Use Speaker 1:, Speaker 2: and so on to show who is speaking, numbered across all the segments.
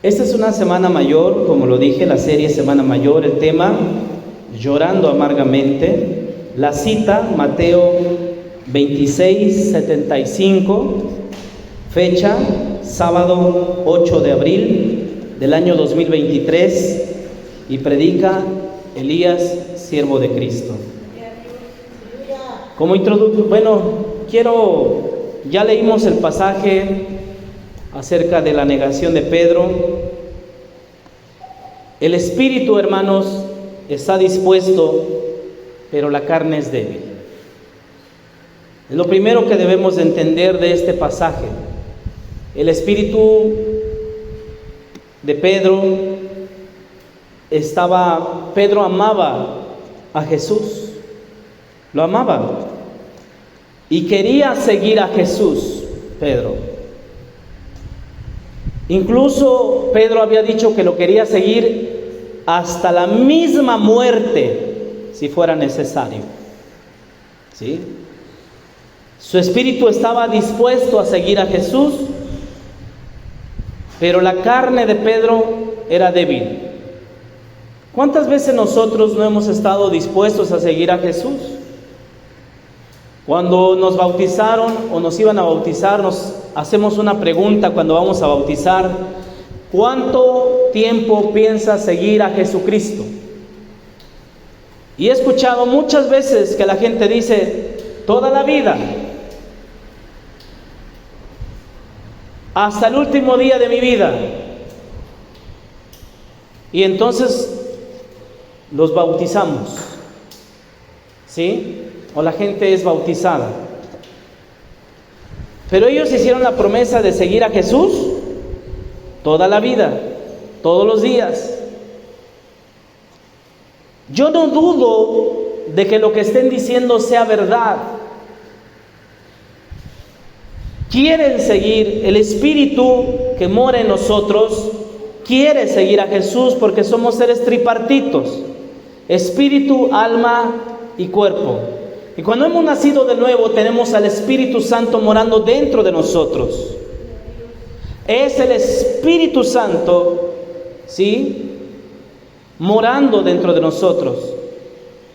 Speaker 1: Esta es una semana mayor, como lo dije, la serie Semana Mayor, el tema Llorando amargamente, la cita Mateo 26:75, fecha sábado 8 de abril del año 2023, y predica Elías, siervo de Cristo. Como introducción, ya leímos el pasaje acerca de la negación de Pedro. El espíritu, hermanos, está dispuesto, pero la carne es débil. Es lo primero que debemos de entender de este pasaje. El espíritu de Pedro amaba a Jesús, lo amaba y quería seguir a Jesús, Pedro. Incluso Pedro había dicho que lo quería seguir hasta la misma muerte, si fuera necesario. ¿Sí? Su espíritu estaba dispuesto a seguir a Jesús, pero la carne de Pedro era débil. ¿Cuántas veces nosotros no hemos estado dispuestos a seguir a Jesús? Cuando nos bautizaron o nos iban a bautizar, nos hacemos una pregunta cuando vamos a bautizar: ¿cuánto tiempo piensas seguir a Jesucristo? Y he escuchado muchas veces que la gente dice: toda la vida, hasta el último día de mi vida. Y entonces los bautizamos, ¿sí? O la gente es bautizada. Pero ellos hicieron la promesa de seguir a Jesús toda la vida, todos los días. Yo no dudo de que lo que estén diciendo sea verdad. Quieren seguir, el espíritu que mora en nosotros quiere seguir a Jesús, porque somos seres tripartitos: espíritu, alma y cuerpo. Y cuando hemos nacido de nuevo, tenemos al Espíritu Santo morando dentro de nosotros. Es el Espíritu Santo, ¿sí?, morando dentro de nosotros,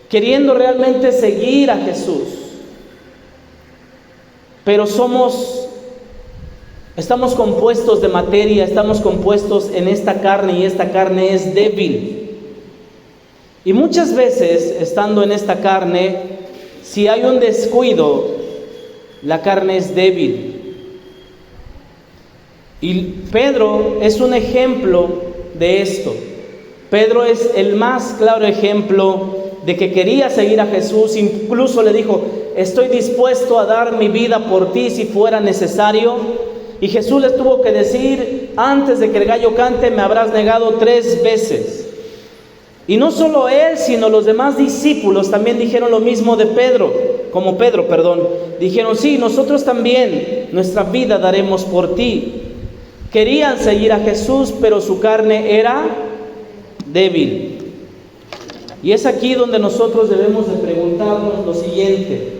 Speaker 1: queriendo realmente seguir a Jesús. Pero estamos compuestos de materia, estamos compuestos en esta carne, y esta carne es débil. Y muchas veces, estando en esta carne, si hay un descuido, la carne es débil. Y Pedro es un ejemplo de esto. Pedro es el más claro ejemplo de que quería seguir a Jesús. Incluso le dijo: estoy dispuesto a dar mi vida por ti si fuera necesario. Y Jesús les tuvo que decir: antes de que el gallo cante, me habrás negado 3 veces. Y no solo él, sino los demás discípulos también dijeron lo mismo de Pedro, dijeron: sí, nosotros también nuestra vida daremos por ti. Querían seguir a Jesús, pero su carne era débil. Y es aquí donde nosotros debemos de preguntarnos lo siguiente: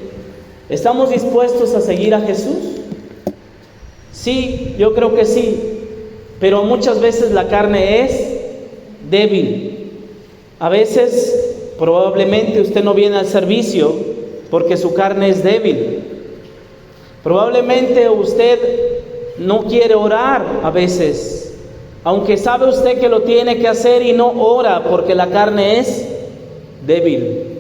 Speaker 1: ¿estamos dispuestos a seguir a Jesús? Sí, yo creo que sí, pero muchas veces la carne es débil. A veces probablemente usted no viene al servicio porque su carne es débil. Probablemente usted no quiere orar a veces, aunque sabe usted que lo tiene que hacer, y no ora porque la carne es débil.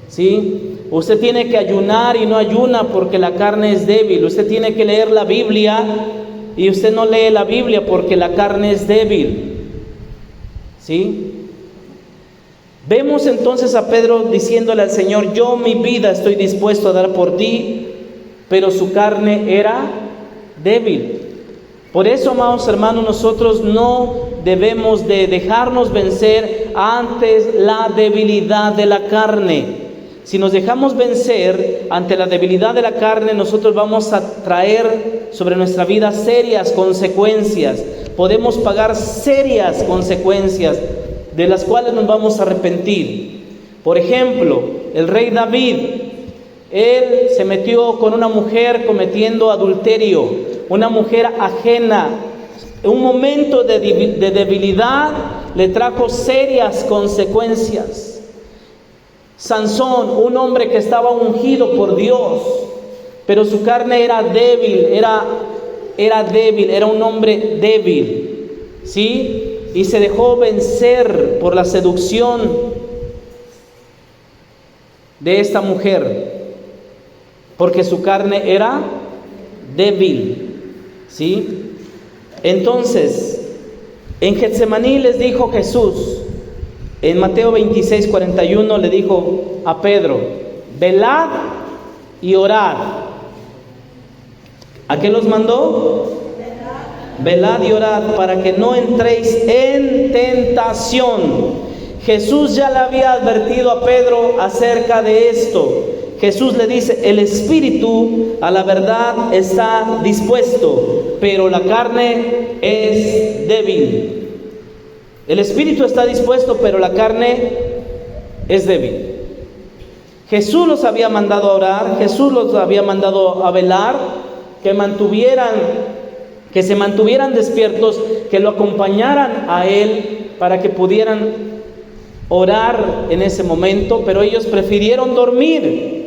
Speaker 1: ¿Sí? Usted tiene que ayunar y no ayuna porque la carne es débil. Usted tiene que leer la Biblia y usted no lee la Biblia porque la carne es débil. ¿Sí? Vemos entonces a Pedro diciéndole al Señor: yo mi vida estoy dispuesto a dar por ti, pero su carne era débil. Por eso, amados hermanos, nosotros no debemos de dejarnos vencer ante la debilidad de la carne. Si nos dejamos vencer ante la debilidad de la carne, nosotros vamos a traer sobre nuestra vida serias consecuencias. Podemos pagar serias consecuencias de las cuales nos vamos a arrepentir. Por ejemplo, el rey David, él se metió con una mujer cometiendo adulterio, una mujer ajena un momento de debilidad le trajo serias consecuencias. Sansón, un hombre que estaba ungido por Dios, pero su carne era débil, era un hombre débil, ¿sí? Y se dejó vencer por la seducción de esta mujer, porque su carne era débil, ¿sí? Entonces, en Getsemaní les dijo Jesús, en Mateo 26, 41 le dijo a Pedro: velad y orad. ¿A qué los mandó? Velad y orad para que no entréis en tentación. Jesús ya le había advertido a Pedro acerca de esto. Jesús le dice: el espíritu a la verdad está dispuesto, pero la carne es débil. El espíritu está dispuesto, pero la carne es débil. Jesús los había mandado a orar, Jesús los había mandado a velar, que se mantuvieran despiertos, que lo acompañaran a Él para que pudieran orar en ese momento, pero ellos prefirieron dormir.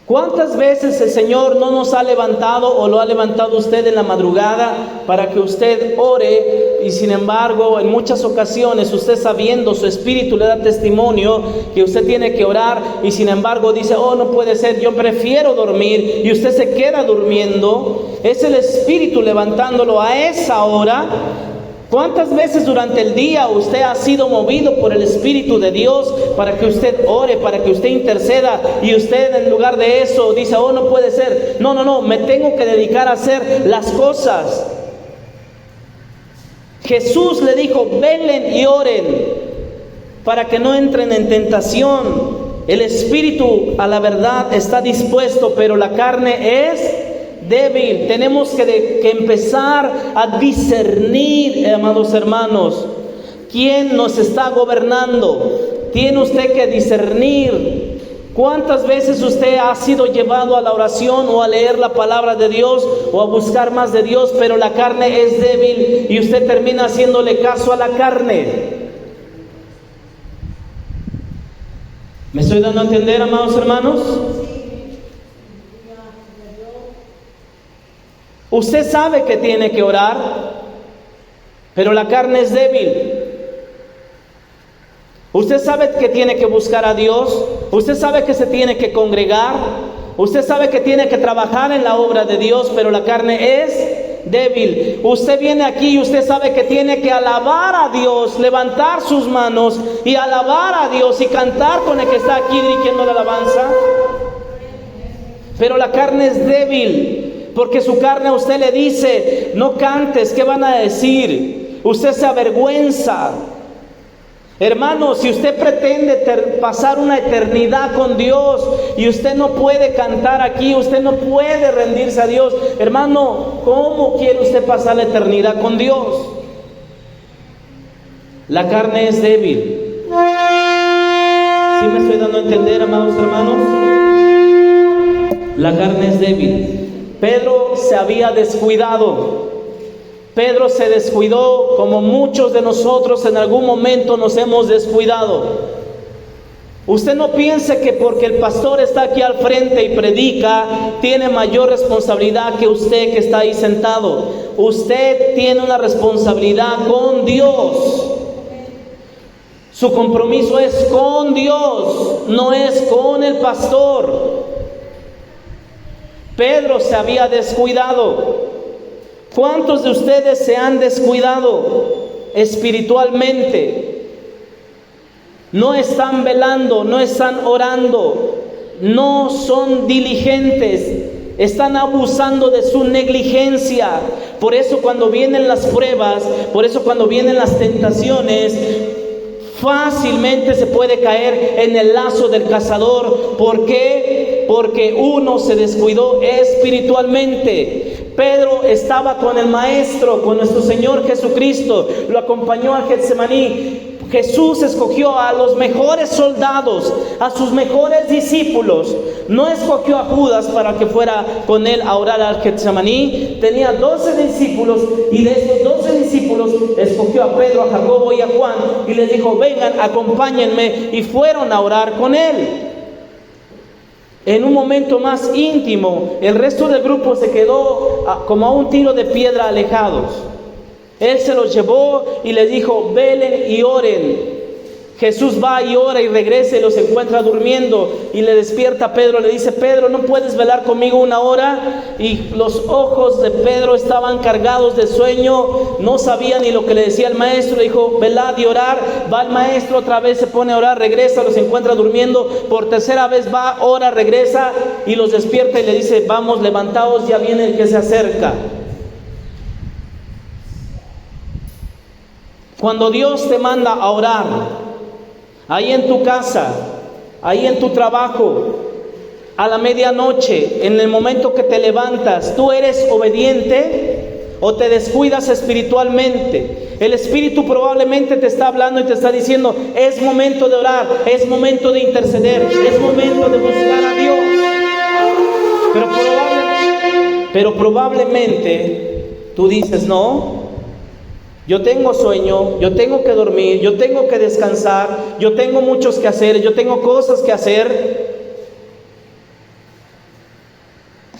Speaker 1: ¿Cuántas veces el Señor no nos ha levantado o lo ha levantado usted en la madrugada para que usted ore? Y sin embargo, en muchas ocasiones usted, sabiendo, su espíritu le da testimonio que usted tiene que orar, y sin embargo dice: oh, no puede ser, yo prefiero dormir, y usted se queda durmiendo. Es el espíritu levantándolo a esa hora. ¿Cuántas veces durante el día usted ha sido movido por el Espíritu de Dios para que usted ore, para que usted interceda, y usted en lugar de eso dice: oh, no puede ser, no, me tengo que dedicar a hacer las cosas? Jesús le dijo: velen y oren para que no entren en tentación. El espíritu a la verdad está dispuesto, pero la carne es débil. Tenemos que empezar a discernir, amados hermanos, quién nos está gobernando. Tiene usted que discernir. ¿Cuántas veces usted ha sido llevado a la oración o a leer la palabra de Dios o a buscar más de Dios, pero la carne es débil y usted termina haciéndole caso a la carne? ¿Me estoy dando a entender, amados hermanos? Usted sabe que tiene que orar, pero la carne es débil. Usted sabe que tiene que buscar a Dios. Usted sabe que se tiene que congregar. Usted sabe que tiene que trabajar en la obra de Dios, pero la carne es débil. Usted viene aquí y usted sabe que tiene que alabar a Dios, levantar sus manos y alabar a Dios y cantar con el que está aquí dirigiendo la alabanza, pero la carne es débil. Porque su carne a usted le dice: no cantes, ¿qué van a decir? Usted se avergüenza. Hermano, si usted pretende pasar una eternidad con Dios y usted no puede cantar aquí, usted no puede rendirse a Dios, hermano, ¿cómo quiere usted pasar la eternidad con Dios? La carne es débil. ¿Sí me estoy dando a entender, amados hermanos? La carne es débil. Pedro se había descuidado. Pedro se descuidó como muchos de nosotros en algún momento nos hemos descuidado. Usted no piense que porque el pastor está aquí al frente y predica, tiene mayor responsabilidad que usted que está ahí sentado. Usted tiene una responsabilidad con Dios. Su compromiso es con Dios, no es con el pastor. Pedro se había descuidado. ¿Cuántos de ustedes se han descuidado espiritualmente? No están velando, no están orando, no son diligentes, están abusando de su negligencia. Por eso cuando vienen las pruebas, por eso cuando vienen las tentaciones, fácilmente se puede caer en el lazo del cazador. ¿Por qué? Porque uno se descuidó espiritualmente. Pedro estaba con el Maestro, con nuestro Señor Jesucristo, lo acompañó a Getsemaní. Jesús escogió a los mejores soldados, a sus mejores discípulos. No escogió a Judas para que fuera con él a orar al Getsemaní. Tenía 12 discípulos, y de esos 12 discípulos escogió a Pedro, a Jacobo y a Juan, y les dijo: vengan, acompáñenme, y fueron a orar con él. En un momento más íntimo, el resto del grupo se quedó como a un tiro de piedra alejados. Él se los llevó y les dijo: velen y oren. Jesús va y ora y regresa y los encuentra durmiendo, y le despierta a Pedro. Le dice: Pedro, ¿no puedes velar conmigo una hora? Y los ojos de Pedro estaban cargados de sueño, no sabía ni lo que le decía el maestro. Le dijo: velad y orar. Va el maestro, otra vez se pone a orar, regresa, los encuentra durmiendo, por tercera vez va, ora, regresa y los despierta y le dice: vamos, levantaos, ya viene el que se acerca. Cuando Dios te manda a orar, ahí en tu casa, ahí en tu trabajo, a la medianoche, en el momento que te levantas, ¿tú eres obediente o te descuidas espiritualmente? El Espíritu probablemente te está hablando y te está diciendo: es momento de orar, es momento de interceder, es momento de buscar a Dios. Pero probablemente tú dices: no, yo tengo sueño, yo tengo que dormir, yo tengo que descansar, yo tengo muchos que hacer, yo tengo cosas que hacer.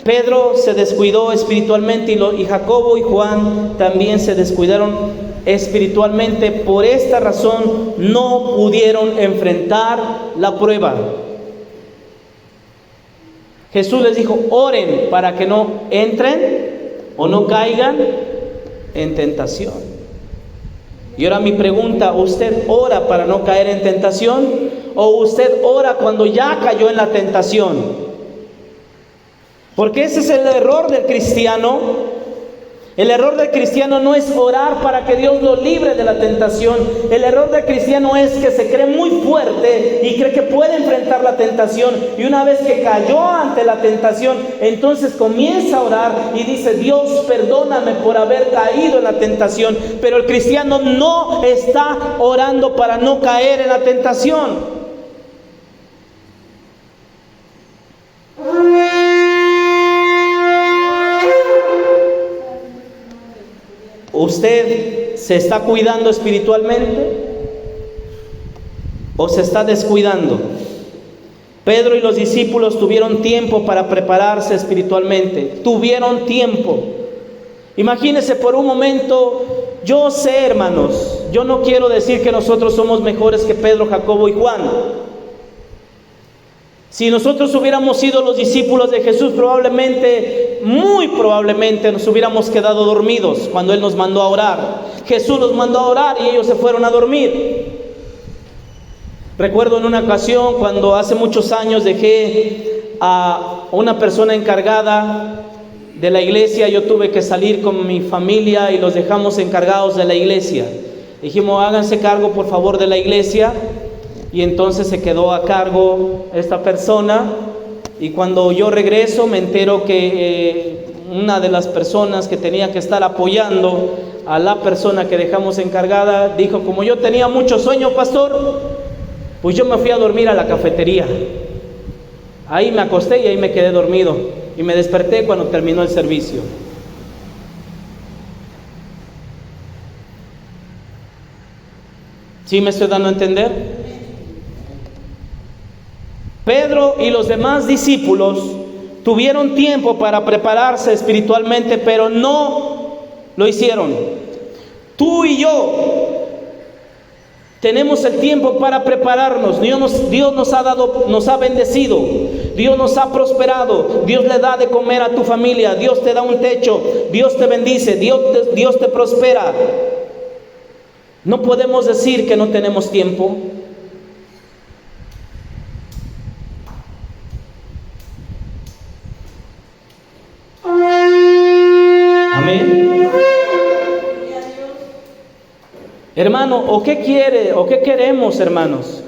Speaker 1: Pedro se descuidó espiritualmente, y Jacobo y Juan también se descuidaron espiritualmente. Por esta razón no pudieron enfrentar la prueba. Jesús les dijo: oren para que no entren o no caigan en tentación. Y ahora mi pregunta: ¿usted ora para no caer en tentación? ¿O usted ora cuando ya cayó en la tentación? Porque ese es el error del cristiano. El error del cristiano no es orar para que Dios lo libre de la tentación. El error del cristiano es que se cree muy fuerte y cree que puede enfrentar la tentación. Y una vez que cayó ante la tentación, entonces comienza a orar y dice: Dios, perdóname por haber caído en la tentación. Pero el cristiano no está orando para no caer en la tentación. ¿Usted se está cuidando espiritualmente o se está descuidando? Pedro y los discípulos tuvieron tiempo para prepararse espiritualmente. Tuvieron tiempo. Imagínense por un momento. Yo sé, hermanos, yo no quiero decir que nosotros somos mejores que Pedro, Jacobo y Juan. Si nosotros hubiéramos sido los discípulos de Jesús, muy probablemente nos hubiéramos quedado dormidos cuando Él nos mandó a orar. Jesús los mandó a orar y ellos se fueron a dormir. Recuerdo en una ocasión, cuando hace muchos años dejé a una persona encargada de la iglesia. Yo tuve que salir con mi familia y los dejamos encargados de la iglesia. Dijimos: háganse cargo por favor de la iglesia. Y entonces se quedó a cargo esta persona, y cuando yo regreso me entero que una de las personas que tenía que estar apoyando a la persona que dejamos encargada dijo: como yo tenía mucho sueño, pastor, pues yo me fui a dormir a la cafetería. Ahí me acosté y ahí me quedé dormido, y me desperté cuando terminó el servicio. ¿Sí me estoy dando a entender? Pedro y los demás discípulos tuvieron tiempo para prepararse espiritualmente, pero no lo hicieron. Tú y yo tenemos el tiempo para prepararnos. Dios nos ha bendecido, Dios nos ha prosperado, Dios le da de comer a tu familia, Dios te da un techo, Dios te bendice, Dios te prospera. No podemos decir que no tenemos tiempo. Hermano, ¿o qué quiere o qué queremos, hermanos?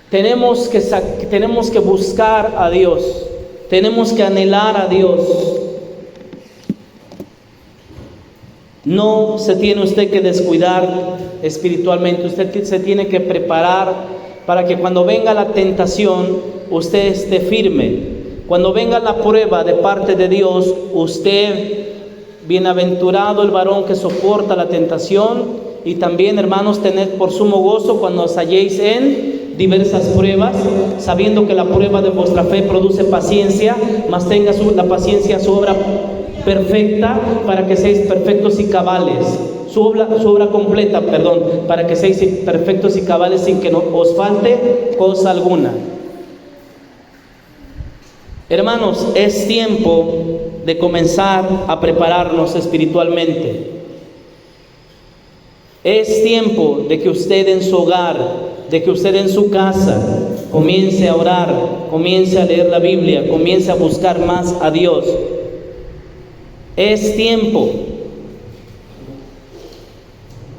Speaker 1: Tenemos que buscar a Dios. Tenemos que anhelar a Dios. No se tiene usted que descuidar espiritualmente. Usted se tiene que preparar para que cuando venga la tentación, usted esté firme. Cuando venga la prueba de parte de Dios, usted, bienaventurado el varón que soporta la tentación. Y también, hermanos, tened por sumo gozo cuando os halléis en diversas pruebas, sabiendo que la prueba de vuestra fe produce paciencia, mas tenga la paciencia su obra perfecta, para que seáis perfectos y cabales. Su obra completa, para que seáis perfectos y cabales sin que os falte cosa alguna. Hermanos, es tiempo de comenzar a prepararnos espiritualmente. Es tiempo de que usted en su hogar, de que usted en su casa comience a orar, comience a leer la Biblia, comience a buscar más a Dios. Es tiempo.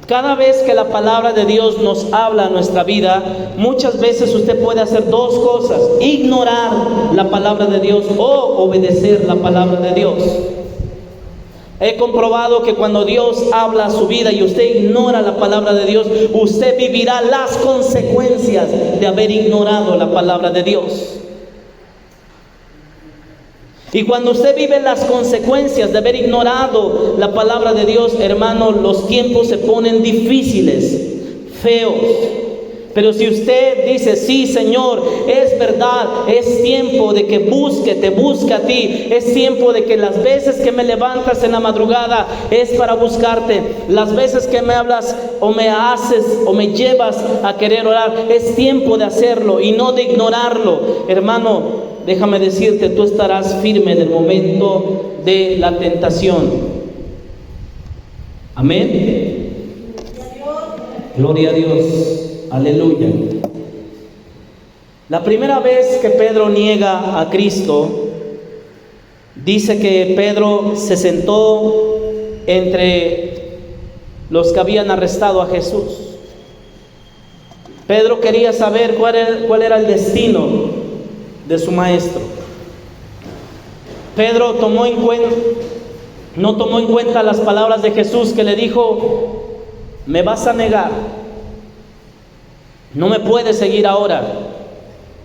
Speaker 1: Cada vez que la palabra de Dios nos habla a nuestra vida, muchas veces usted puede hacer dos cosas: ignorar la palabra de Dios o obedecer la palabra de Dios. He comprobado que cuando Dios habla a su vida y usted ignora la palabra de Dios, usted vivirá las consecuencias de haber ignorado la palabra de Dios. Y cuando usted vive las consecuencias de haber ignorado la palabra de Dios, hermano, los tiempos se ponen difíciles, feos. Pero si usted dice: sí, Señor, es verdad, es tiempo de que te busque a ti, es tiempo de que las veces que me levantas en la madrugada es para buscarte, las veces que me hablas o me haces o me llevas a querer orar, es tiempo de hacerlo y no de ignorarlo. Hermano, déjame decirte, tú estarás firme en el momento de la tentación. Amén. Gloria a Dios. Aleluya. La primera vez que Pedro niega a Cristo, dice que Pedro se sentó entre los que habían arrestado a Jesús. Pedro quería saber cuál era el destino de su maestro. Pedro no tomó en cuenta las palabras de Jesús, que le dijo: me vas a negar. No me puedes seguir ahora,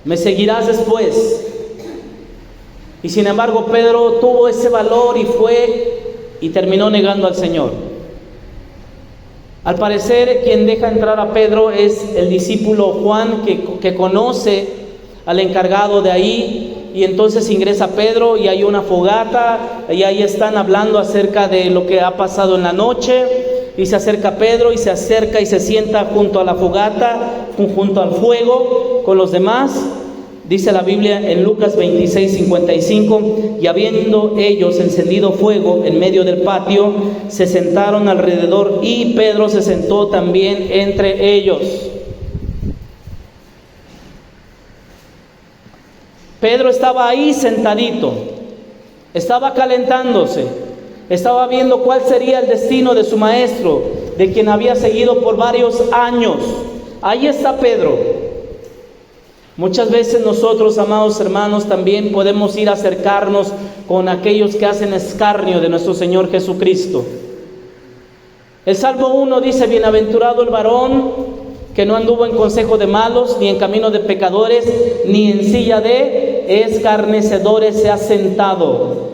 Speaker 1: me seguirás después. Y sin embargo, Pedro tuvo ese valor y fue y terminó negando al Señor. Al parecer, quien deja entrar a Pedro es el discípulo Juan, que conoce al encargado de ahí. Y entonces ingresa Pedro y hay una fogata y ahí están hablando acerca de lo que ha pasado en la noche. Y se acerca Pedro y se acerca y se sienta junto a la fogata, junto al fuego con los demás. Dice la Biblia en Lucas 26:55: y habiendo ellos encendido fuego en medio del patio, se sentaron alrededor y Pedro se sentó también entre ellos. Pedro estaba ahí sentadito, estaba calentándose. Estaba viendo cuál sería el destino de su maestro, de quien había seguido por varios años. Ahí está Pedro. Muchas veces nosotros, amados hermanos, también podemos ir a acercarnos con aquellos que hacen escarnio de nuestro Señor Jesucristo. El Salmo 1 dice: bienaventurado el varón que no anduvo en consejo de malos, ni en camino de pecadores, ni en silla de escarnecedores se ha sentado.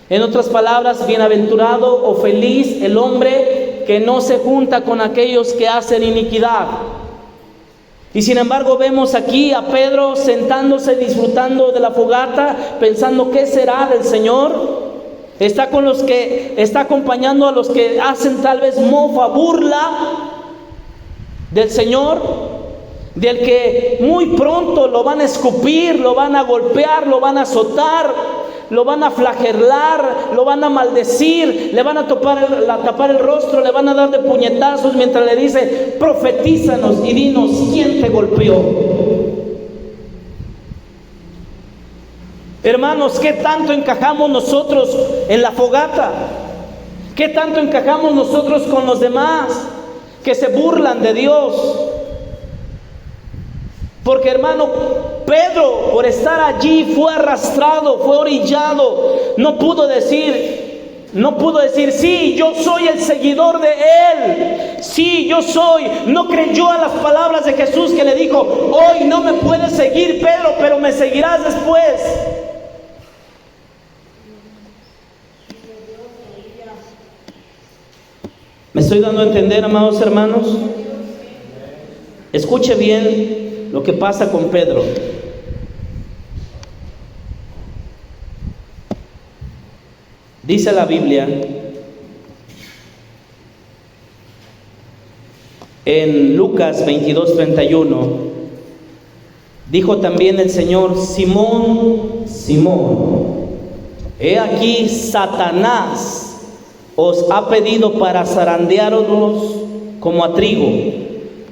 Speaker 1: En otras palabras, bienaventurado o feliz el hombre que no se junta con aquellos que hacen iniquidad. Y sin embargo vemos aquí a Pedro sentándose, disfrutando de la fogata, pensando: ¿qué será del Señor? Está acompañando a los que hacen tal vez mofa, burla del Señor, del que muy pronto lo van a escupir, lo van a golpear, lo van a azotar, lo van a flagelar, lo van a maldecir, le van a tapar el rostro, le van a dar de puñetazos mientras le dice: profetízanos y dinos quién te golpeó. Hermanos, ¿qué tanto encajamos nosotros en la fogata? ¿Qué tanto encajamos nosotros con los demás que se burlan de Dios? Porque, hermano, Pedro, por estar allí, fue arrastrado, fue orillado. No pudo decir: No pudo decir, sí, yo soy el seguidor de Él. Sí, yo soy. No creyó a las palabras de Jesús que le dijo, hoy no me puedes seguir, Pedro, pero me seguirás después. ¿Me estoy dando a entender, amados hermanos? Escuche bien lo que pasa con Pedro. Dice la Biblia en Lucas 22:31, dijo también el Señor, Simón, Simón, he aquí Satanás os ha pedido para zarandearos como a trigo,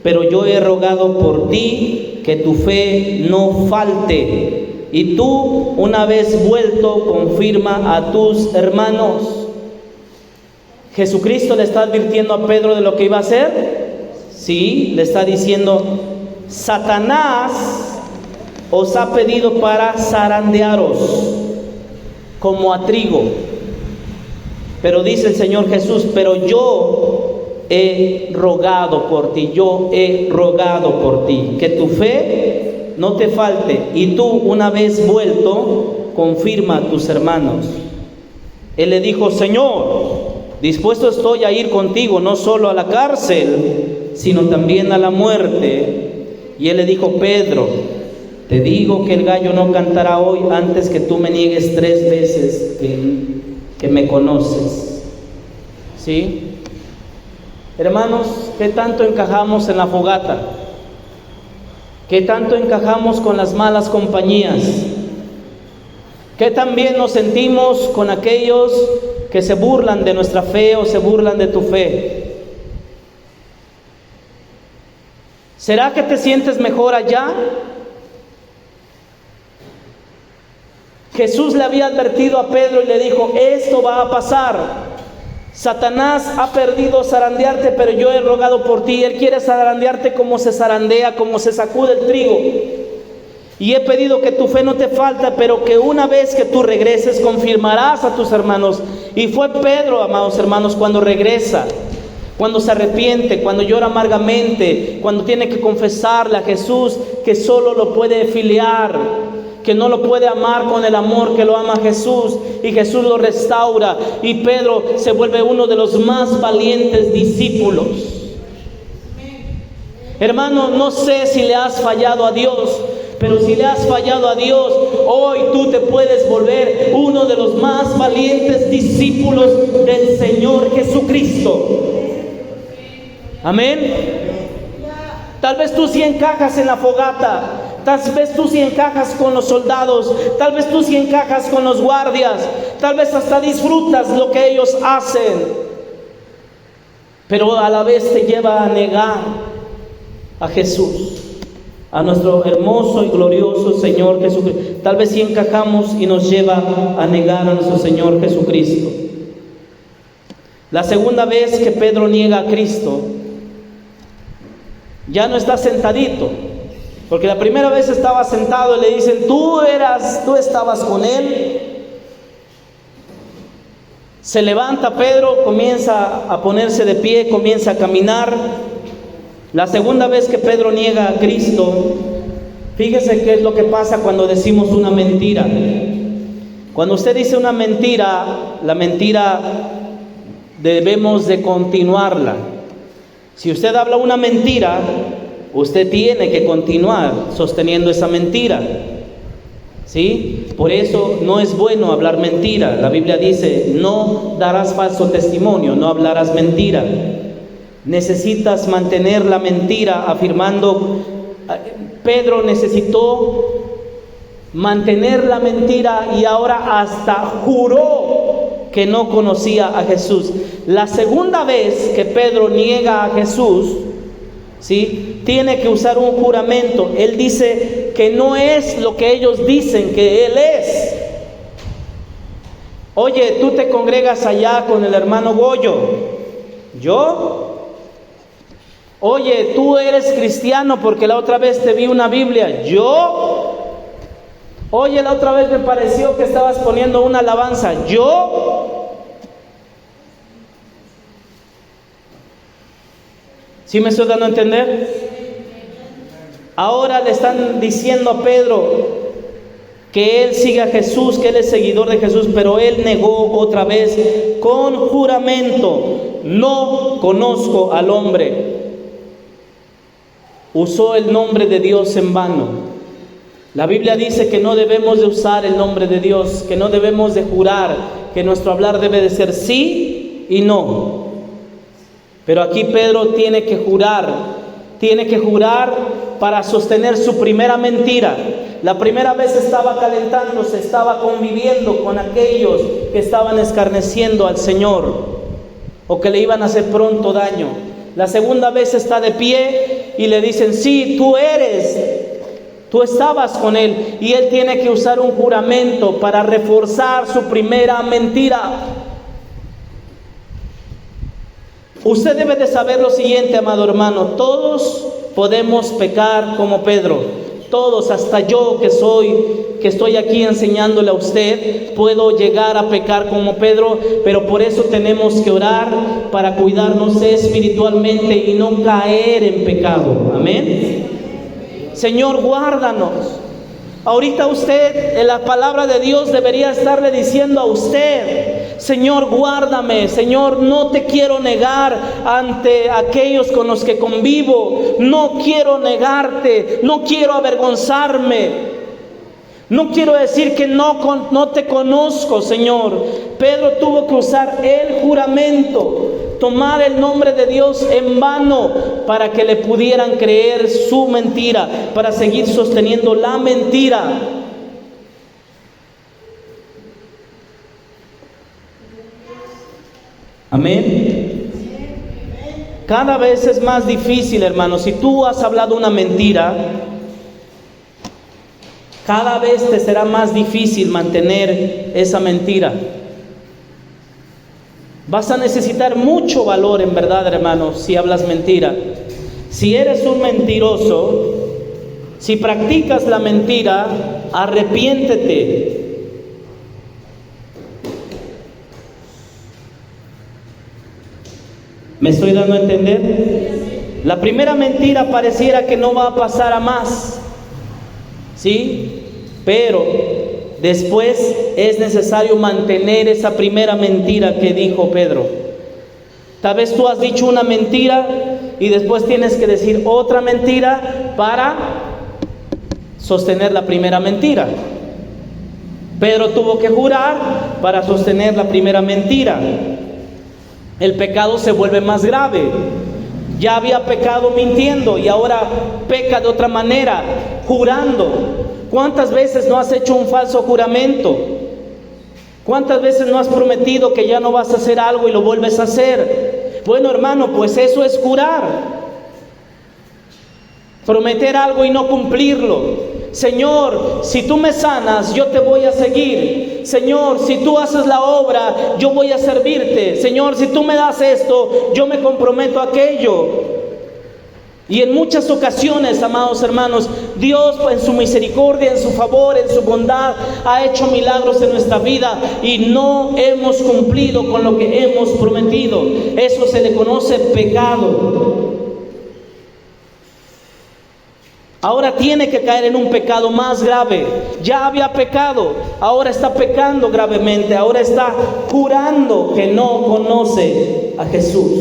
Speaker 1: pero yo he rogado por ti que tu fe no falte. Y tú, una vez vuelto, confirma a tus hermanos. Jesucristo le está advirtiendo a Pedro de lo que iba a hacer. Sí, le está diciendo, Satanás os ha pedido para zarandearos como a trigo. Pero dice el Señor Jesús, pero yo he rogado por ti, yo he rogado por ti, que tu fe no te falte, y tú, una vez vuelto, confirma a tus hermanos. Él le dijo, Señor, dispuesto estoy a ir contigo, no solo a la cárcel, sino también a la muerte. Y él le dijo, Pedro, te digo que el gallo no cantará hoy antes que tú me niegues 3 veces que me conoces. ¿Sí? Hermanos, ¿qué tanto encajamos en la fogata? ¿Qué tanto encajamos con las malas compañías? ¿Qué tan bien nos sentimos con aquellos que se burlan de nuestra fe o se burlan de tu fe? ¿Será que te sientes mejor allá? Jesús le había advertido a Pedro y le dijo, esto va a pasar. Satanás ha perdido zarandearte, pero yo he rogado por ti. Él quiere zarandearte como se zarandea, como se sacude el trigo. Y he pedido que tu fe no te falte, pero que una vez que tú regreses, confirmarás a tus hermanos. Y fue Pedro, amados hermanos, cuando regresa, cuando se arrepiente, cuando llora amargamente, cuando tiene que confesarle a Jesús que solo lo puede filiar, que no lo puede amar con el amor que lo ama Jesús, y Jesús lo restaura, y Pedro se vuelve uno de los más valientes discípulos. Hermano, no sé si le has fallado a Dios, pero si le has fallado a Dios, hoy tú te puedes volver uno de los más valientes discípulos del Señor Jesucristo. Amén. Tal vez tú sí encajas en la fogata. Tal vez tú sí encajas con los soldados, tal vez tú sí encajas con los guardias, tal vez hasta disfrutas lo que ellos hacen, pero a la vez te lleva a negar a Jesús, a nuestro hermoso y glorioso Señor Jesucristo. Tal vez sí encajamos y nos lleva a negar a nuestro Señor Jesucristo. La segunda vez que Pedro niega a Cristo, ya no está sentadito. Porque la primera vez estaba sentado y le dicen, tú estabas con él. Se levanta Pedro, comienza a ponerse de pie, comienza a caminar. La segunda vez que Pedro niega a Cristo, fíjese qué es lo que pasa cuando decimos una mentira. Cuando usted dice una mentira, la mentira debemos de continuarla. Si usted habla una mentira, usted tiene que continuar sosteniendo esa mentira. ¿Sí? Por eso no es bueno hablar mentira. La Biblia dice, no darás falso testimonio, no hablarás mentira. Necesitas mantener la mentira afirmando. Pedro necesitó mantener la mentira y ahora hasta juró que no conocía a Jesús. La segunda vez que Pedro niega a Jesús, ¿sí?, tiene que usar un juramento. Él dice que no es lo que ellos dicen que Él es. Oye, tú te congregas allá con el hermano Goyo. ¿Yo? Oye, tú eres cristiano porque la otra vez te vi una Biblia. ¿Yo? Oye, la otra vez me pareció que estabas poniendo una alabanza. ¿Yo? ¿Sí me estoy dando a entender? Ahora le están diciendo a Pedro que él sigue a Jesús, que él es seguidor de Jesús, pero él negó otra vez con juramento: no conozco al hombre. Usó el nombre de Dios en vano. La Biblia dice que no debemos de usar el nombre de Dios, que no debemos de jurar, que nuestro hablar debe de ser sí y no. Pero aquí Pedro tiene que jurar para sostener su primera mentira. La primera vez estaba calentándose, estaba conviviendo con aquellos que estaban escarneciendo al Señor o que le iban a hacer pronto daño. La segunda vez está de pie y le dicen: sí, tú estabas con él. Y él tiene que usar un juramento para reforzar su primera mentira. Usted debe de saber lo siguiente, amado hermano: todos podemos pecar como Pedro. Todos, hasta yo que estoy aquí enseñándole a usted, puedo llegar a pecar como Pedro, pero por eso tenemos que orar para cuidarnos espiritualmente y no caer en pecado. Amén. Señor, guárdanos. Ahorita usted, en la palabra de Dios, debería estarle diciendo a usted: Señor, guárdame. Señor, no te quiero negar ante aquellos con los que convivo. No quiero negarte, no quiero avergonzarme, no quiero decir que no te conozco, Señor. Pedro tuvo que usar el juramento, tomar el nombre de Dios en vano para que le pudieran creer su mentira, para seguir sosteniendo la mentira. Amén. Cada vez es más difícil, hermano. Si tú has hablado una mentira, cada vez te será más difícil mantener esa mentira. Vas a necesitar mucho valor, en verdad, hermano, si hablas mentira. Si eres un mentiroso, si practicas la mentira, arrepiéntete. ¿Me estoy dando a entender? La primera mentira pareciera que no va a pasar a más, ¿sí? Pero después es necesario mantener esa primera mentira que dijo Pedro. Tal vez tú has dicho una mentira y después tienes que decir otra mentira para sostener la primera mentira. Pedro tuvo que jurar para sostener la primera mentira. El pecado se vuelve más grave. Ya había pecado mintiendo y ahora peca de otra manera, jurando. ¿Cuántas veces no has hecho un falso juramento? ¿Cuántas veces no has prometido que ya no vas a hacer algo y lo vuelves a hacer? Bueno, hermano, pues eso es jurar. Prometer algo y no cumplirlo. Señor, si tú me sanas, yo te voy a seguir. Señor, si tú haces la obra, yo voy a servirte. Señor, si tú me das esto, yo me comprometo a aquello. Y en muchas ocasiones, amados hermanos, Dios en su misericordia, en su favor, en su bondad, ha hecho milagros en nuestra vida y no hemos cumplido con lo que hemos prometido. Eso se le conoce pecado. Ahora tiene que caer en un pecado más grave. Ya había pecado, ahora está pecando gravemente. Ahora está jurando que no conoce a Jesús.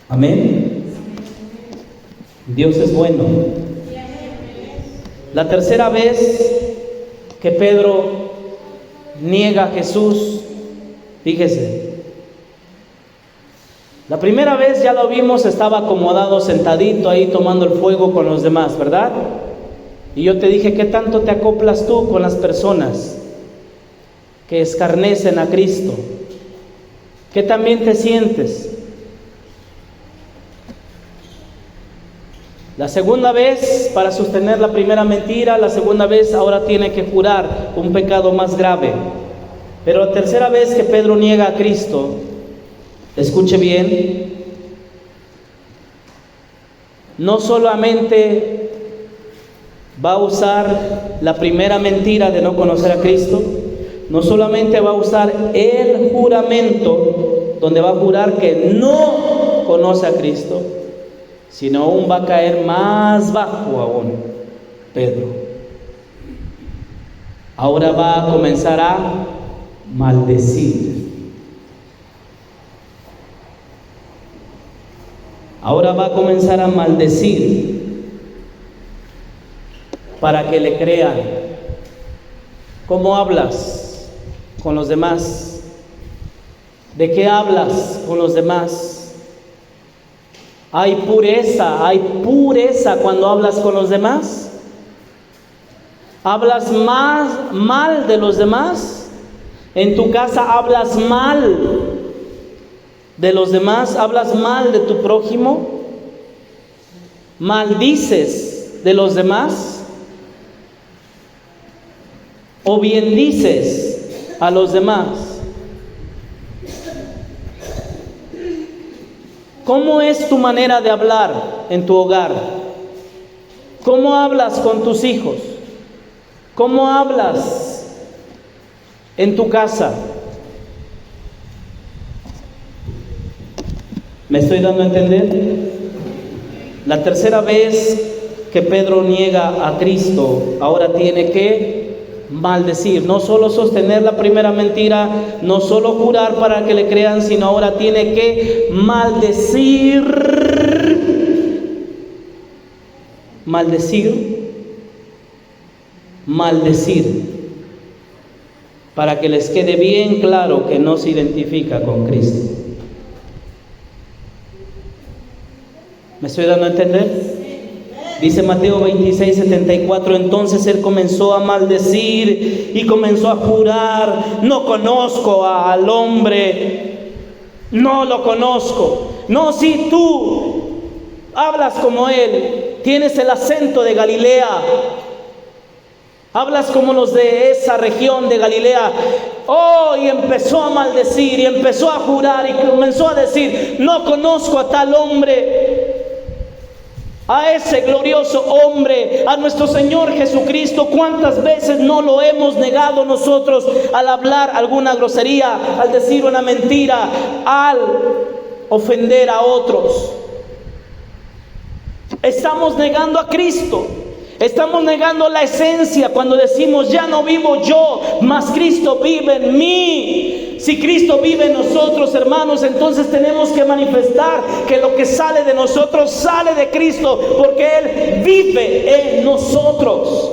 Speaker 1: Amén. Dios es bueno. La tercera vez que Pedro niega a Jesús, fíjese. La primera vez ya lo vimos, estaba acomodado, sentadito ahí tomando el fuego con los demás, ¿verdad? Y yo te dije, ¿qué tanto te acoplas tú con las personas que escarnecen a Cristo? ¿Qué también te sientes? La segunda vez, para sostener la primera mentira, la segunda vez ahora tiene que jurar un pecado más grave. Pero la tercera vez que Pedro niega a Cristo, escuche bien, no solamente va a usar la primera mentira de no conocer a Cristo, no solamente va a usar el juramento, donde va a jurar que no conoce a Cristo, sino aún va a caer más bajo aún Pedro. Ahora va a comenzar a maldecir. Ahora va a comenzar a maldecir para que le crean. ¿Cómo hablas con los demás? ¿De qué hablas con los demás? Hay pureza cuando hablas con los demás. ¿Hablas más mal de los demás? ¿En tu casa hablas mal de los demás? ¿Hablas mal de tu prójimo? ¿Maldices de los demás? ¿O bien dices a los demás? ¿Cómo es tu manera de hablar en tu hogar? ¿Cómo hablas con tus hijos? ¿Cómo hablas en tu casa? ¿Me estoy dando a entender? La tercera vez que Pedro niega a Cristo, ahora tiene que maldecir. No solo sostener la primera mentira, no solo jurar para que le crean, sino ahora tiene que maldecir. Maldecir. Para que les quede bien claro que no se identifica con Cristo. ¿Me estoy dando a entender? Dice Mateo 26:74, entonces él comenzó a maldecir y comenzó a jurar: no conozco al hombre, no lo conozco. No, si tú hablas como él, tienes el acento de Galilea, hablas como los de esa región de Galilea. Oh, y empezó a maldecir y empezó a jurar y comenzó a decir: no conozco a tal hombre. A ese glorioso hombre, a nuestro Señor Jesucristo. ¿Cuántas veces no lo hemos negado nosotros al hablar alguna grosería, al decir una mentira, al ofender a otros? Estamos negando a Cristo. Estamos negando la esencia cuando decimos: ya no vivo yo, mas Cristo vive en mí. Si Cristo vive en nosotros, hermanos, entonces tenemos que manifestar que lo que sale de nosotros sale de Cristo, porque Él vive en nosotros.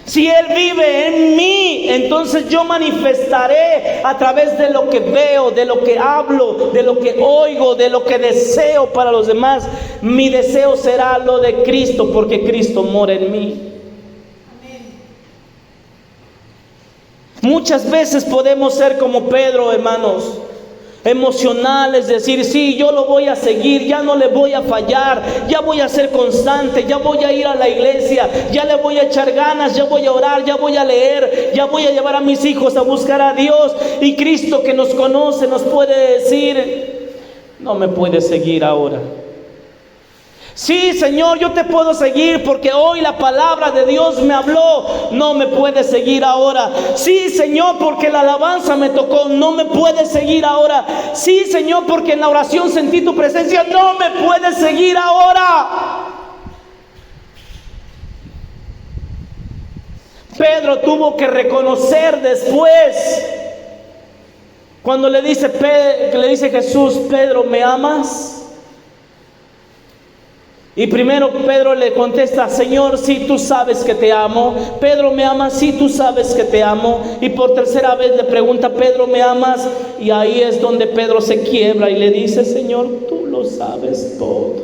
Speaker 1: Si Él vive en mí, entonces yo manifestaré a través de lo que veo, de lo que hablo, de lo que oigo, de lo que deseo para los demás. Mi deseo será lo de Cristo, porque Cristo mora en mí. Muchas veces podemos ser como Pedro, hermanos, emocionales, decir: sí, yo lo voy a seguir, ya no le voy a fallar, ya voy a ser constante, ya voy a ir a la iglesia, ya le voy a echar ganas, ya voy a orar, ya voy a leer, ya voy a llevar a mis hijos a buscar a Dios. Y Cristo, que nos conoce, nos puede decir: no me puedes seguir ahora. Sí, Señor, yo te puedo seguir porque hoy la palabra de Dios me habló. No me puedes seguir ahora. Sí, Señor, porque la alabanza me tocó. No me puedes seguir ahora. Sí, Señor, porque en la oración sentí tu presencia. No me puedes seguir ahora. Pedro tuvo que reconocer después, cuando le dice Jesús: Pedro, ¿me amas? Y primero Pedro le contesta: Señor, sí, tú sabes que te amo. Pedro, ¿me amas? Sí, tú sabes que te amo. Y por tercera vez le pregunta: Pedro, ¿me amas? Y ahí es donde Pedro se quiebra y le dice: Señor, tú lo sabes todo.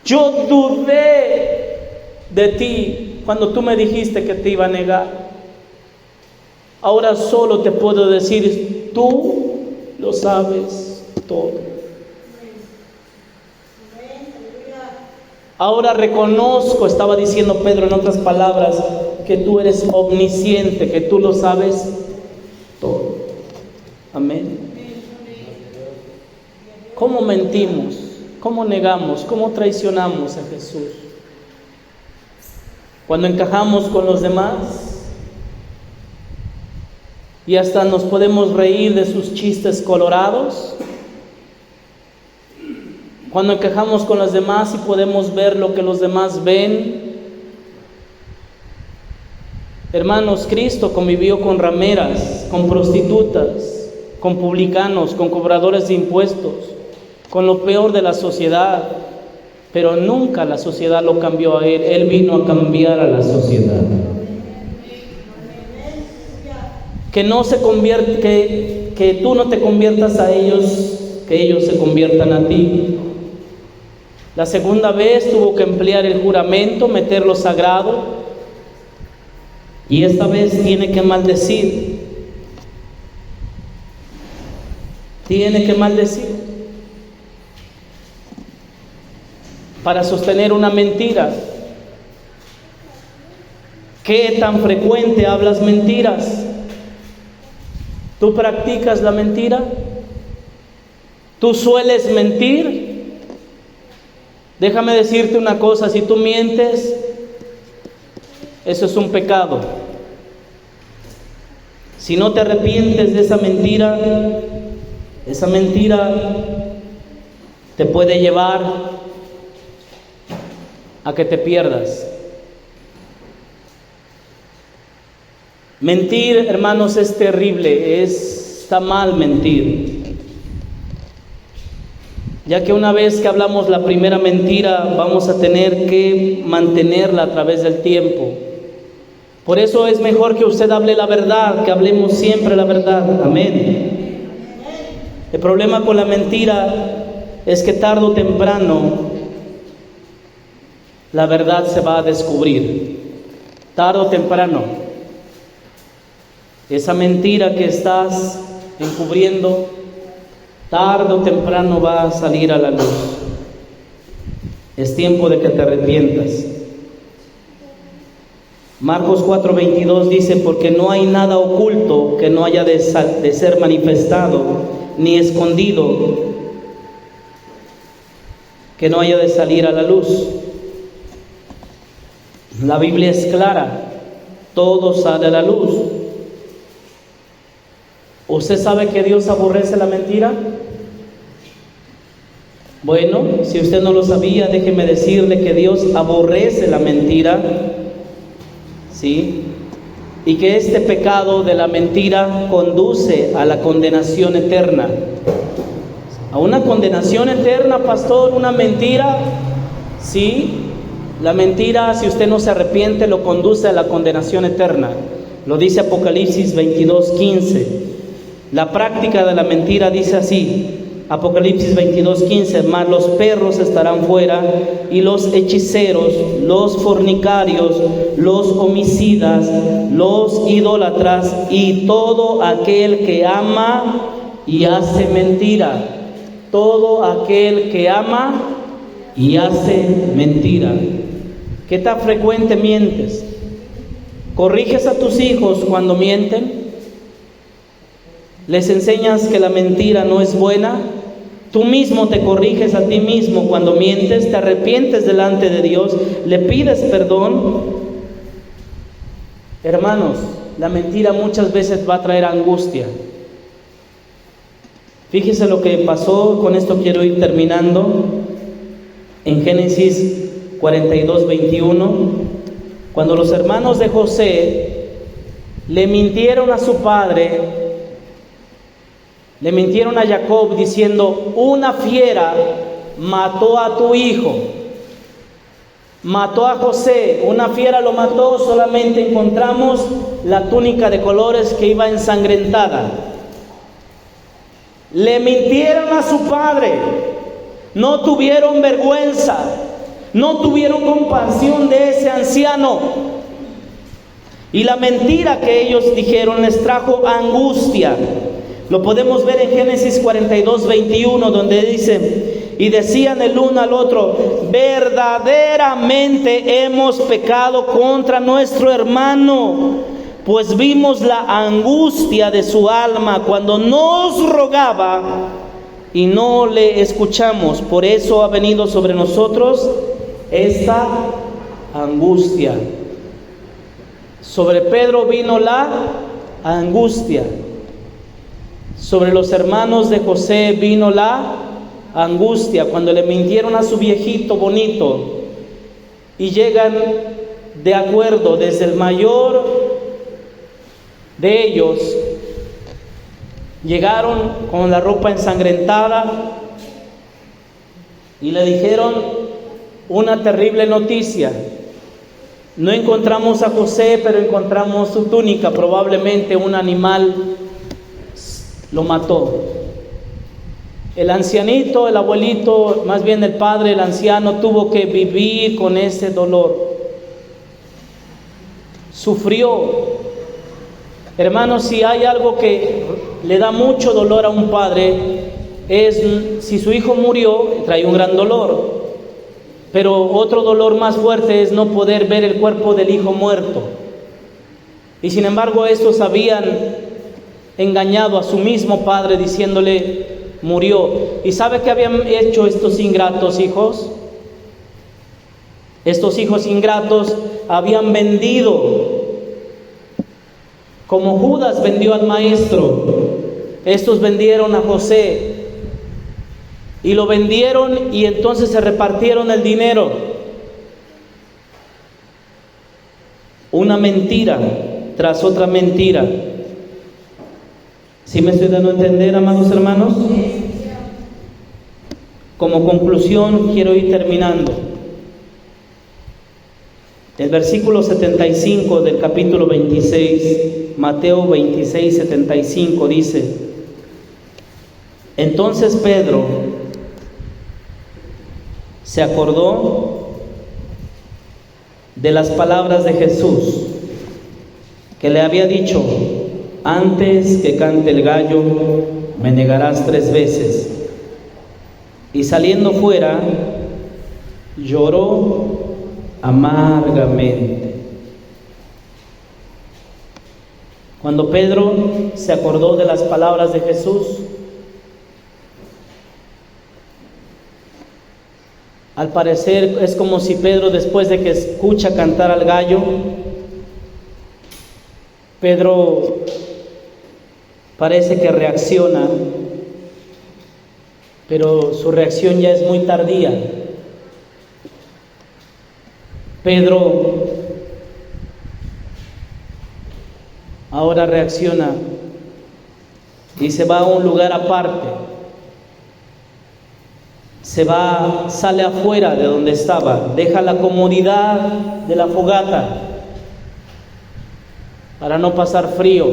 Speaker 1: Yo dudé de ti cuando tú me dijiste que te iba a negar. Ahora solo te puedo decir: tú lo sabes todo. Ahora reconozco, estaba diciendo Pedro en otras palabras, que tú eres omnisciente, que tú lo sabes todo. Amén. ¿Cómo mentimos? ¿Cómo negamos? ¿Cómo traicionamos a Jesús? Cuando encajamos con los demás, y hasta nos podemos reír de sus chistes colorados. Cuando encajamos con los demás y podemos ver lo que los demás ven. Hermanos, Cristo convivió con rameras, con prostitutas, con publicanos, con cobradores de impuestos, con lo peor de la sociedad, pero nunca la sociedad lo cambió a Él. Él vino a cambiar a la sociedad. Que no se convierte, que tú no te conviertas a ellos, que ellos se conviertan a ti. La segunda vez tuvo que emplear el juramento, meter lo sagrado, y esta vez tiene que maldecir. Tiene que maldecir para sostener una mentira. ¿Qué tan frecuente hablas mentiras? ¿Tú practicas la mentira? ¿Tú sueles mentir? Déjame decirte una cosa, si tú mientes, eso es un pecado. Si no te arrepientes de esa mentira te puede llevar a que te pierdas. Mentir, hermanos, es terrible, está mal mentir. Ya que una vez que hablamos la primera mentira, vamos a tener que mantenerla a través del tiempo. Por eso es mejor que usted hable la verdad, que hablemos siempre la verdad. Amén. El problema con la mentira es que tarde o temprano la verdad se va a descubrir. Tarde o temprano. Esa mentira que estás encubriendo, tarde o temprano va a salir a la luz. Es tiempo de que te arrepientas. Marcos 4:22 dice: porque no hay nada oculto que no haya de ser manifestado, ni escondido que no haya de salir a la luz. La Biblia es clara, todo sale a la luz. ¿Usted sabe que Dios aborrece la mentira? Bueno, si usted no lo sabía, déjeme decirle que Dios aborrece la mentira, ¿sí? Y que este pecado de la mentira conduce a la condenación eterna. A una condenación eterna, pastor, una mentira, ¿sí? La mentira, si usted no se arrepiente, lo conduce a la condenación eterna. Lo dice Apocalipsis 22:15. La práctica de la mentira dice así, Apocalipsis 22:15: mas los perros estarán fuera, y los hechiceros, los fornicarios, los homicidas, los idólatras, y todo aquel que ama y hace mentira. Todo aquel que ama y hace mentira. ¿Qué tan frecuente mientes? ¿Corriges a tus hijos cuando mienten? ¿Les enseñas que la mentira no es buena? ¿Tú mismo te corriges a ti mismo cuando mientes? ¿Te arrepientes delante de Dios? ¿Le pides perdón? Hermanos, la mentira muchas veces va a traer angustia. Fíjese lo que pasó, con esto quiero ir terminando. En Génesis 42:21, cuando los hermanos de José le mintieron a su padre, le mintieron a Jacob diciendo: una fiera mató a tu hijo. Mató a José, una fiera lo mató, solamente encontramos la túnica de colores que iba ensangrentada. Le mintieron a su padre, no tuvieron vergüenza, no tuvieron compasión de ese anciano. Y la mentira que ellos dijeron les trajo angustia. Lo podemos ver en Génesis 42:21, donde dice: y decían el uno al otro: verdaderamente hemos pecado contra nuestro hermano, pues vimos la angustia de su alma cuando nos rogaba y no le escuchamos. Por eso ha venido sobre nosotros esta angustia. Sobre Pedro vino la angustia. Sobre los hermanos de José vino la angustia cuando le mintieron a su viejito bonito, y llegan de acuerdo desde el mayor de ellos. Llegaron con la ropa ensangrentada y le dijeron una terrible noticia. No encontramos a José, pero encontramos su túnica. Probablemente un animal lo mató. El ancianito, el abuelito, más bien el padre, el anciano, tuvo que vivir con ese dolor. Sufrió. Hermanos, si hay algo que le da mucho dolor a un padre, es si su hijo murió, trae un gran dolor. Pero otro dolor más fuerte es no poder ver el cuerpo del hijo muerto. Y sin embargo, estos habían engañado a su mismo padre diciéndole: murió. ¿Y sabe qué habían hecho estos ingratos hijos? Estos hijos ingratos habían vendido, como Judas vendió al maestro. Estos vendieron a José y lo vendieron, y entonces se repartieron el dinero. Una mentira tras otra mentira. ¿Sí me estoy dando a entender, amados hermanos? Como conclusión, quiero ir terminando. El versículo 75 del capítulo 26, Mateo 26, 75 dice: entonces Pedro se acordó de las palabras de Jesús, que le había dicho: antes que cante el gallo, me negarás 3 veces. Y saliendo fuera, lloró amargamente. Cuando Pedro se acordó de las palabras de Jesús, al parecer es como si Pedro, después de que escucha cantar al gallo, Pedro parece que reacciona, pero su reacción ya es muy tardía. Pedro ahora reacciona y se va a un lugar aparte. Sale afuera de donde estaba, deja la comodidad de la fogata para no pasar frío,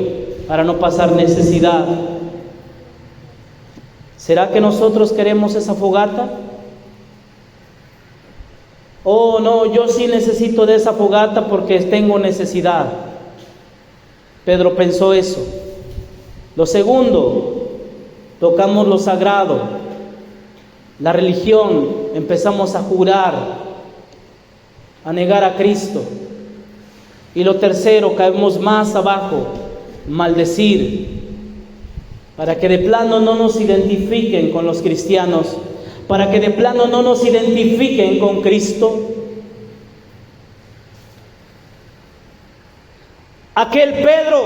Speaker 1: para no pasar necesidad. ¿Será que nosotros queremos esa fogata? Oh, no, yo sí necesito de esa fogata porque tengo necesidad. Pedro pensó eso. Lo segundo, tocamos lo sagrado, la religión, empezamos a jurar, a negar a Cristo. Y lo tercero, caemos más abajo, maldecir, para que de plano no nos identifiquen con los cristianos, para que de plano no nos identifiquen con Cristo. Aquel Pedro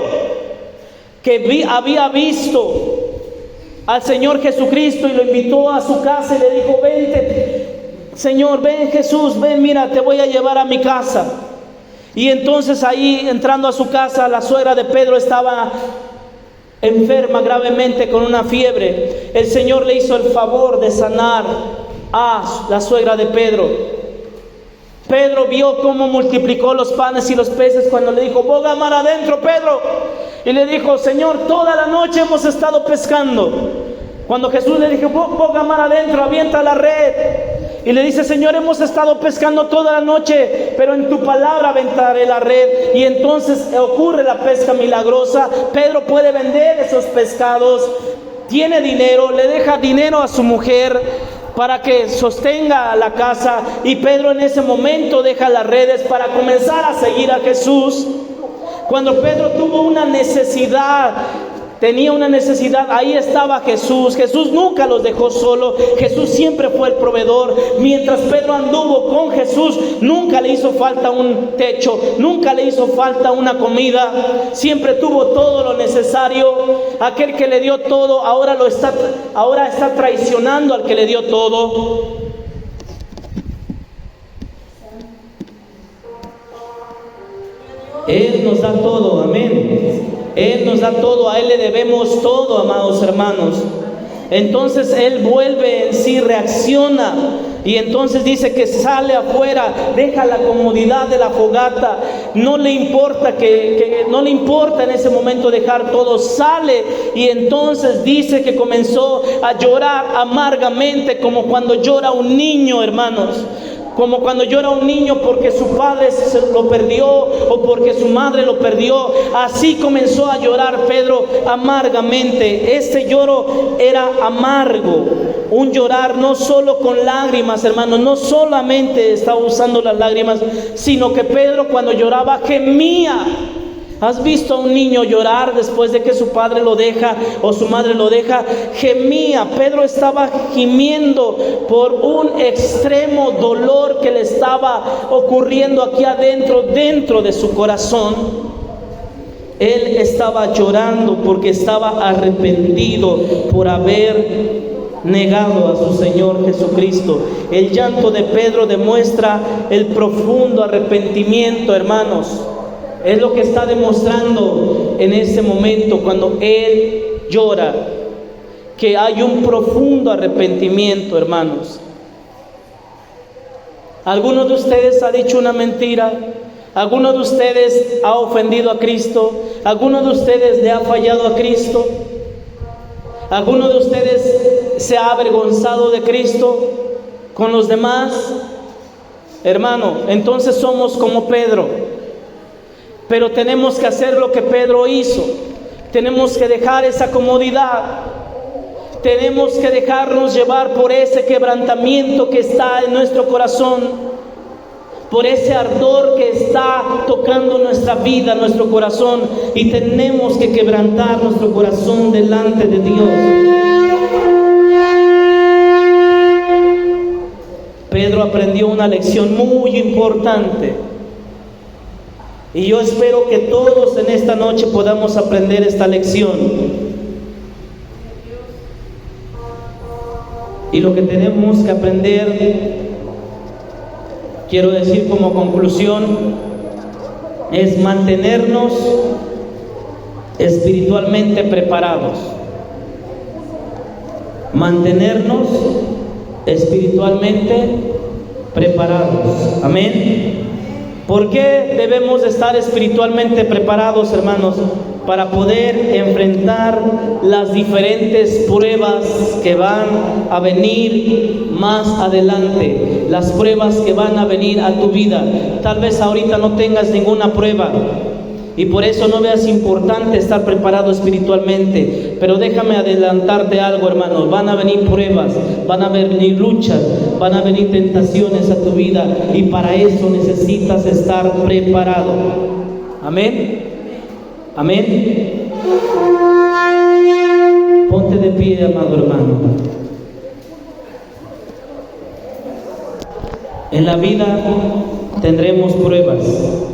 Speaker 1: que había visto al Señor Jesucristo y lo invitó a su casa y le dijo: vente, Señor, ven Jesús, ven, mira, te voy a llevar a mi casa. Y entonces ahí, entrando a su casa, la suegra de Pedro estaba enferma gravemente con una fiebre. El Señor le hizo el favor de sanar a la suegra de Pedro. Pedro vio cómo multiplicó los panes y los peces cuando le dijo: boga mar adentro, Pedro. Y le dijo: Señor, toda la noche hemos estado pescando. Cuando Jesús le dijo: boga mar adentro, avienta la red. Y le dice: Señor, hemos estado pescando toda la noche, pero en tu palabra aventaré la red. Y entonces ocurre la pesca milagrosa. Pedro puede vender esos pescados, tiene dinero, le deja dinero a su mujer para que sostenga la casa. Y Pedro en ese momento deja las redes para comenzar a seguir a Jesús. Cuando Pedro tuvo una necesidad tenía una necesidad, ahí estaba Jesús. Jesús nunca los dejó solo. Jesús siempre fue el proveedor. Mientras Pedro anduvo con Jesús, nunca le hizo falta un techo, nunca le hizo falta una comida. Siempre tuvo todo lo necesario. Aquel que le dio todo ahora está traicionando al que le dio todo. Él nos da todo, amén. Él nos da todo, a Él le debemos todo, amados hermanos. Entonces Él vuelve en sí, reacciona, y entonces dice que sale afuera, deja la comodidad de la fogata. No le importa no le importa en ese momento dejar todo, sale, y entonces dice que comenzó a llorar amargamente, como cuando llora un niño, hermanos. Como cuando llora un niño porque su padre se lo perdió o porque su madre lo perdió. Así comenzó a llorar Pedro amargamente. Este lloro era amargo. Un llorar no solo con lágrimas, hermanos. No solamente estaba usando las lágrimas, sino que Pedro, cuando lloraba, gemía. ¿Has visto a un niño llorar después de que su padre lo deja o su madre lo deja? Gemía. Pedro estaba gimiendo por un extremo dolor que le estaba ocurriendo aquí adentro, dentro de su corazón. Él estaba llorando porque estaba arrepentido por haber negado a su Señor Jesucristo. El llanto de Pedro demuestra el profundo arrepentimiento, hermanos. Es lo que está demostrando en ese momento cuando Él llora, que hay un profundo arrepentimiento, hermanos. ¿Alguno de ustedes ha dicho una mentira? ¿Alguno de ustedes ha ofendido a Cristo? ¿Alguno de ustedes le ha fallado a Cristo? ¿Alguno de ustedes se ha avergonzado de Cristo con los demás? Hermano, entonces somos como Pedro. Pero tenemos que hacer lo que Pedro hizo. Tenemos que dejar esa comodidad. Tenemos que dejarnos llevar por ese quebrantamiento que está en nuestro corazón, por ese ardor que está tocando nuestra vida, nuestro corazón. Y tenemos que quebrantar nuestro corazón delante de Dios. Pedro aprendió una lección muy importante. Y yo espero que todos en esta noche podamos aprender esta lección. Y lo que tenemos que aprender, quiero decir como conclusión, es mantenernos espiritualmente preparados. Mantenernos espiritualmente preparados. Amén. ¿Por qué debemos estar espiritualmente preparados, hermanos? Para poder enfrentar las diferentes pruebas que van a venir más adelante. Las pruebas que van a venir a tu vida. Tal vez ahorita no tengas ninguna prueba y por eso no veas importante estar preparado espiritualmente. Pero déjame adelantarte algo, hermanos. Van a venir pruebas, van a venir luchas, van a venir tentaciones a tu vida, y para eso necesitas estar preparado. Amén. Amén. Ponte de pie, amado hermano. En la vida tendremos pruebas.